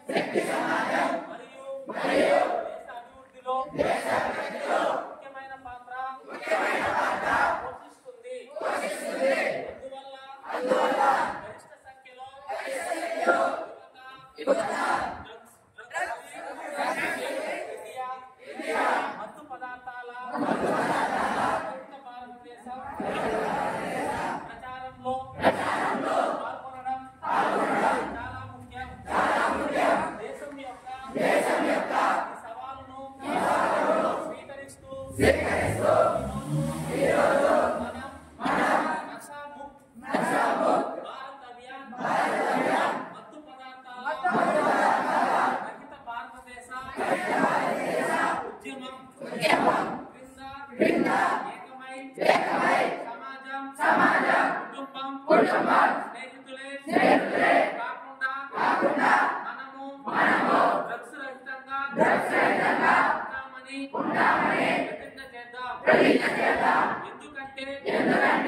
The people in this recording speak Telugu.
శక్తి సమాజం మరియు దేశ అభివృద్ధిలో ముఖ్యమైన పాత్ర పోషిస్తుంది. అందువల్ల గరిష్ట సంఖ్యలో యువత మత్తు పదార్థాల భారతదేశం ప్రచారంలో పాల్గొనడం చాలా ముఖ్యం. దేశం యొక్క ఈ సవాలును స్వీకరిస్తూ మనం నషాముక్త్ భారత్ అభియాన్ మత్తు పదార్థాల రహిత భారతదేశ ఉద్యమం క్రింద ఏకమై సమాజం కుటుంబం స్నేహితులే కాకుండా మనము డ్రగ్స్ రహితంగా ఉంటామని ప్రతిజ్ఞ చేద్దాం. ఎందుకంటే